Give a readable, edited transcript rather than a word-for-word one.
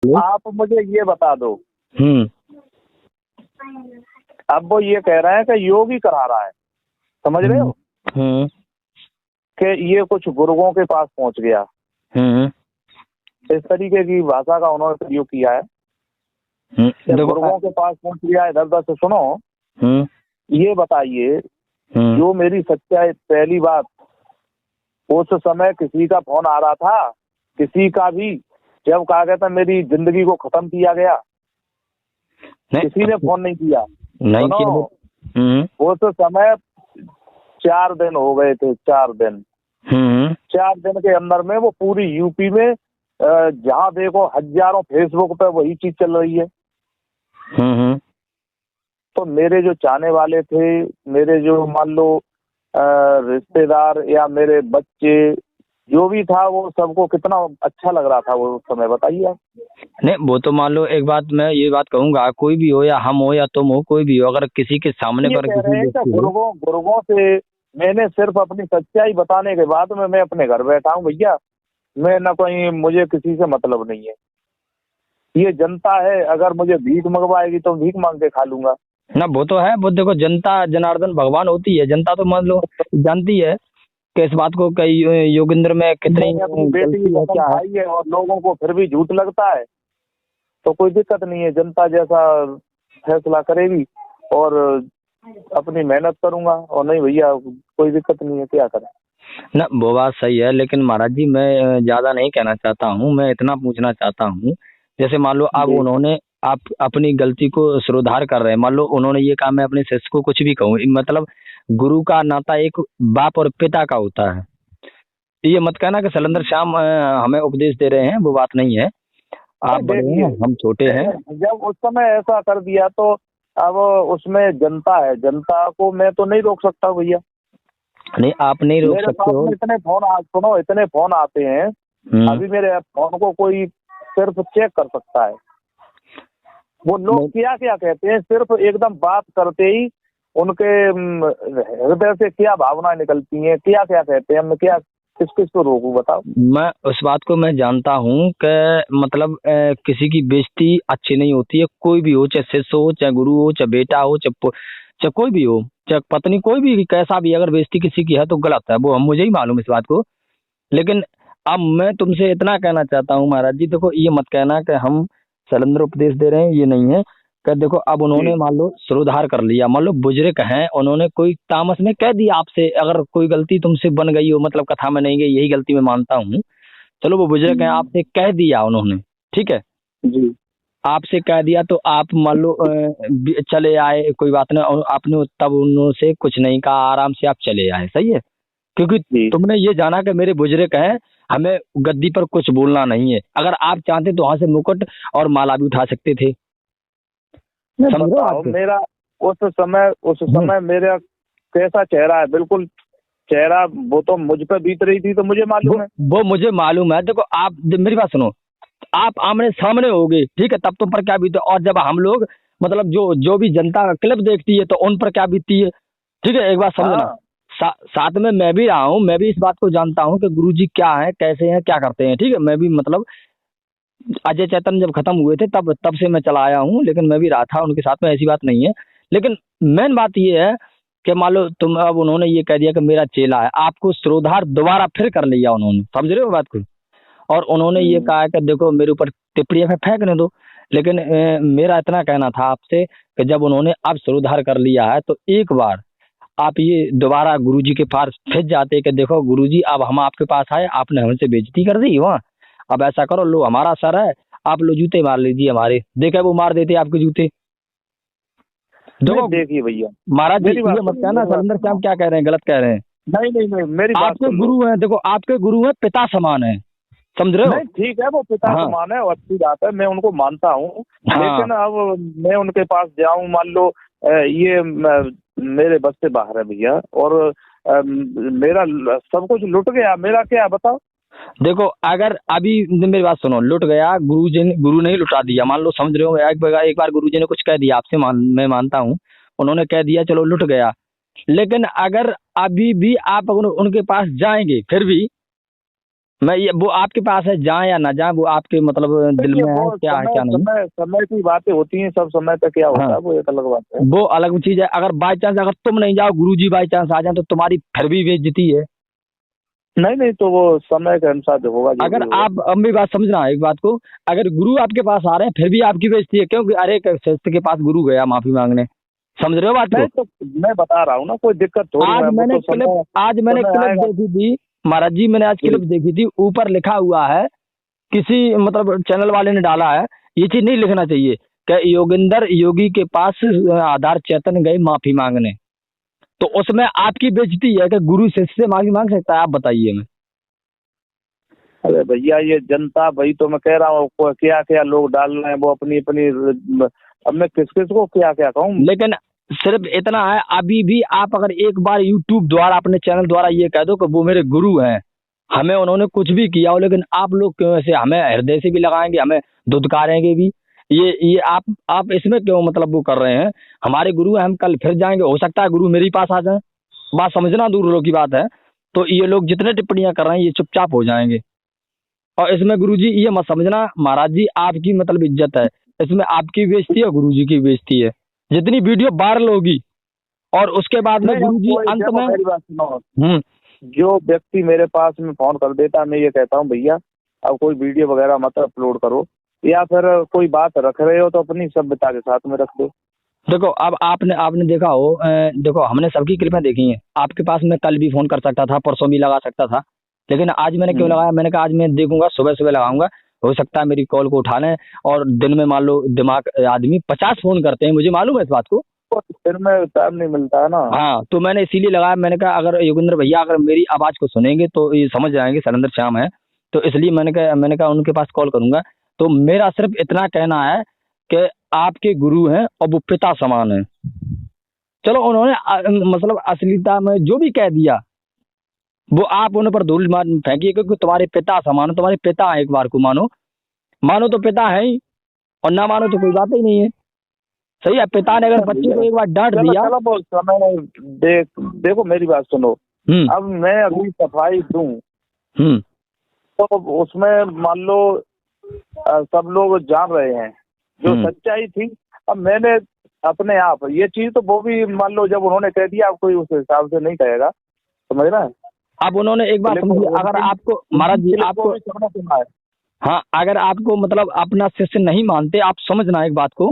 आप मुझे ये बता दो। हम्म। अब वो ये कह रहे हैं कि योग ही करा रहा है, समझ रहे हो, कि ये कुछ गुरुओं के पास पहुंच गया। इस तरीके की भाषा का उन्होंने प्रयोग किया है। गुरुओं के पास पहुंच गया है। इधर से सुनो, ये बताइए, जो मेरी सच्चाई, पहली बात, उस समय किसी का फोन आ रहा था, किसी का भी, जब कहा गया था मेरी जिंदगी को खत्म किया गया, किसी ने फोन नहीं किया। उस समय 4 दिन हो गए थे, 4 दिन। 4 दिन के अंदर में वो पूरी यूपी में जहाँ देखो हजारों फेसबुक पे वही चीज चल रही है। तो मेरे जो चाहने वाले थे, मेरे जो मान लो रिश्तेदार या मेरे बच्चे, जो भी था, वो सबको कितना अच्छा लग रहा था वो समय, बताइए आप। नहीं, वो तो मान लो, एक बात मैं ये बात कहूंगा, कोई भी हो, या हम हो या तुम हो, कोई भी हो, अगर किसी के सामने पर गुरुओं से मैंने सिर्फ अपनी सच्चाई बताने के बाद में मैं अपने घर बैठा हूँ भैया। मैं ना कोई, मुझे किसी से मतलब नहीं है। ये जनता है, अगर मुझे भीख मंगवाएगी तो भीख मांग के खा लूंगा ना। वो तो है, वो देखो, जनता जनार्दन भगवान होती है। जनता तो मान लो जानती है कि इस बात को, कई योगेंद्र में कितनी बेटी क्या है, और लोगों को फिर भी झूठ लगता है। तो कोई दिक्कत नहीं है, जनता जैसा फैसला करेगी और अपनी मेहनत करूंगा। और नहीं भैया, कोई दिक्कत नहीं है, क्या करें ना। वो बात सही है, लेकिन महाराज जी, मैं ज्यादा नहीं कहना चाहता हूँ। मैं इतना पूछना चाहता हूँ, जैसे मान लो अब उन्होंने, आप अपनी गलती को सुधार कर रहे हैं। मान लो उन्होंने ये कहा, मैं अपने शिष्य को कुछ भी कहूँ, मतलब गुरु का नाता एक बाप और पिता का होता है। ये मत कहना कि सलंदर श्याम हमें उपदेश दे रहे हैं, वो बात नहीं है। आप बड़े हैं, हम छोटे हैं। जब उस समय ऐसा कर दिया तो अब उसमें जनता है, जनता को मैं तो नहीं रोक सकता भैया। नहीं, आप नहीं रोक सकते हो। इतने फोन, सुनो, इतने फोन आते हैं, अभी मेरे फोन को कोई सिर्फ चेक कर सकता है। वो लोग क्या क्या कहते हैं, सिर्फ एकदम बात करते ही उनके हृदय से क्या भावनाएं निकलती हैं, क्या क्या कहते हैं। मैं क्या किस किस को रोकूं, बताओ। मैं उस बात को मैं जानता हूँ कि मतलब किसी की बेइज्जती अच्छी नहीं होती है। कोई भी हो, चाहे शिष्य हो, चाहे गुरु हो, चाहे बेटा हो, चाहे कोई भी हो, चाहे पत्नी, कोई भी कैसा भी, अगर बेइज्जती किसी की है तो गलत है। वो हम, मुझे ही मालूम इस बात को। लेकिन अब मैं तुमसे इतना कहना चाहता हूँ महाराज जी, देखो, ये मत कहना कि हम सलंदर उपदेश दे रहे हैं, ये नहीं है। कि देखो, अब उन्होंने मान लो सुधार कर लिया, मान लो बुजुर्ग हैं, उन्होंने कोई तामस में कह दिया आपसे, अगर कोई गलती तुमसे बन गई हो, मतलब कथा में नहीं गई, यही गलती मैं मानता हूँ। चलो, वो बुजुर्ग हैं, आपसे कह दिया उन्होंने, ठीक है जी, आपसे कह दिया, तो आप मान लो चले आए, कोई बात नहीं, और आपने तब उनसे कुछ नहीं कहा, आराम से आप चले आए, सही है। क्योंकि तुमने ये जाना कि मेरे बुजुर्ग हैं, हमें गद्दी पर कुछ बोलना नहीं है। अगर आप चाहते तो वहां से मुकुट और माला भी उठा सकते थे। बताओ, मेरा उस समय मेरा कैसा चेहरा है, बिल्कुल चेहरा, वो तो मुझ पे बीत रही थी, तो मुझे मालूम है। वो मुझे मालूम है। देखो, आप मेरी बात सुनो, आप आमने सामने होगे, ठीक है, तब तुम पर क्या बीते, और जब हम लोग, मतलब जो भी जनता क्लिप देखती है, तो उन पर क्या बीतती है, ठीक है। एक बात समझना, साथ में मैं भी रहा हूँ, मैं भी इस बात को जानता हूँ कि गुरुजी क्या है, कैसे हैं, क्या करते हैं, ठीक है। मैं भी, मतलब अजय चैतन्य जब खत्म हुए थे, तब से मैं चला आया हूँ, लेकिन मैं भी रहा था उनके साथ में, ऐसी बात नहीं है। लेकिन मेन बात ये है कि मान लो तुम, अब उन्होंने ये कह दिया कि मेरा चेला है, आपको श्रोधार दोबारा फिर कर लिया उन्होंने, समझ रहे हो बात को। और उन्होंने ये कहा कि देखो, मेरे ऊपर टिप्पणियां फेंकने दो। लेकिन मेरा इतना कहना था आपसे कि जब उन्होंने अब श्रोधार कर लिया है, तो एक बार आप ये दोबारा गुरुजी के पास फिर जाते कि देखो गुरुजी, अब हम आपके पास आए, आपने हमसे बेइज्जती कर दी वहाँ, अब ऐसा करो, लो हमारा सर है, आप लो जूते मार लीजिए हमारे। देखे, वो मार देते आपके जूते। देखिए भैया, महाराज जी, ये मत कहना सलंदर श्याम क्या कह रहे हैं, गलत कह रहे हैं। नहीं, मेरी बात आपके गुरु हैं, देखो, आपके गुरु हैं, पिता समान है, समझ रहे हो। ठीक है, वो पिता समान है और अच्छी बात है, मैं उनको मानता हूँ। लेकिन अब मैं उनके पास जाऊं, मान लो ये मेरे बस से बाहर है भैया, और मेरा सब कुछ लुट गया, मेरा क्या, बताओ। देखो, अगर अभी मेरी बात सुनो, लुट गया, गुरु ने ही लुटा दिया, मान लो, समझ रहे हो। एक बार गुरुजी ने कुछ कह दिया आपसे, मैं मानता हूँ, उन्होंने कह दिया, चलो लुट गया। लेकिन अगर अभी भी आप उनके पास जाएंगे, फिर भी मैं ये वो आपके पास है, जाए या ना जाए, वो आपके मतलब दिल में है क्या है क्या नहीं। समय की बातें होती हैं, सब समय पे क्या होता है वो एक अलग बात है, वो अलग चीज है। अगर बाई चांस अगर तुम नहीं जाओ, गुरुजी बाई चांस आ जाए तो तुम्हारी फिर भी बेइज्जती है। नहीं तो वो समय के अनुसार जो होगा, अगर आप अब मेरी बात समझना एक बात को, अगर गुरु आपके पास आ रहे हैं फिर भी आपकी बेइज्जती है, क्योंकि अरे शिष्य के पास गुरु गया माफी मांगने, समझ रहे हो बात को? तो मैं बता रहा हूँ ना, कोई दिक्कत थोड़ी है। आज मैंने क्लिप देखी थी महाराज जी, मैंने आज क्लिप देखी थी, ऊपर लिखा हुआ है, किसी मतलब चैनल वाले ने डाला है, ये चीज नहीं लिखना चाहिए कि योगेंद्र योगी के पास आधार चेतन गए माफी मांगने, तो उसमें आपकी बेइज्जती है कि गुरु शिष्य से माफी मांग सकता है? आप बताइए। मैं अरे भैया ये जनता, भाई तो मैं कह रहा हूँ क्या क्या लोग डाल रहे हैं वो अपनी अपनी, अब मैं किस किस को क्या क्या कहूँ। लेकिन सिर्फ इतना है, अभी भी आप अगर एक बार यूट्यूब द्वारा अपने चैनल द्वारा ये कह दो कि वो मेरे गुरु हैं, हमें उन्होंने कुछ भी किया हो, लेकिन आप लोग क्यों ऐसे हमें हृदय से भी लगाएंगे, हमें धुतकारेंगे भी, ये आप इसमें क्यों मतलब वो कर रहे हैं? हमारे गुरु हैं, हम कल फिर जाएंगे, हो सकता है गुरु मेरे पास आ जाए, बात समझना दूर लोग की बात है। तो ये लोग जितने टिप्पणियां कर रहे हैं ये चुपचाप हो जाएंगे। और इसमें गुरुजी ये मत समझना महाराज जी आपकी मतलब इज्जत है, इसमें आपकी बेइज्जती है, गुरुजी की बेइज्जती है। जितनी वीडियो वायरल होगी और उसके बाद में गुरुजी अंत में, मेरी बात सुनो, जो व्यक्ति मेरे पास में फोन कर देता है, मैं ये कहता हूँ भैया अब कोई वीडियो वगैरह मत अपलोड करो, या फिर कोई बात रख रहे हो तो अपनी सभ्यता के साथ में रख दो। देखो अब आपने देखा हो, देखो हमने सबकी क्लिपें देखी हैं, आपके पास मैं कल भी फोन कर सकता था, परसों भी लगा सकता था, लेकिन आज मैंने क्यों लगाया? मैंने कहा आज मैं देखूंगा, सुबह सुबह लगाऊंगा, हो सकता है मेरी कॉल को उठा लें। और दिन में मान लो दिमाग आदमी 50 फोन करते हैं, मुझे मालूम है इस बात को, दिन में टाइम नहीं मिलता है ना। हाँ, तो मैंने इसीलिए लगाया। मैंने कहा अगर योगेंद्र भैया अगर मेरी आवाज को सुनेंगे तो ये समझ जाएंगे शैलेंद्र श्याम है, तो इसलिए मैंने कहा उनके पास कॉल करूंगा। तो मेरा सिर्फ इतना कहना है कि आपके गुरु हैं और वो पिता समान है। चलो उन्होंने मतलब असलियता में जो भी कह दिया वो आप उन पर धूल मार फेंकिए, क्योंकि तुम्हारे पिता समान, तुम्हारे पिता है, एक बार को मानो तो पिता है ही, और ना मानो तो कोई बात ही नहीं है। सही है, पिता ने अगर बच्चे को एक बार डांट दिया, देखो मेरी बात सुनो, अब मैं अभी सफाई दूं तो उसमें मान लो सब लोग जान रहे हैं जो सच्चाई थी। अब मैंने अपने आप ये चीज तो वो भी मान लो जब उन्होंने कह दिया, अब कोई उस हिसाब से नहीं कहेगा, समझ रहे हैं? अब उन्होंने एक बात समझी, अगर आपको महाराज जी आपको सुना है, हाँ, अगर आपको मतलब अपना शिष्य नहीं मानते, आप समझना एक बात को,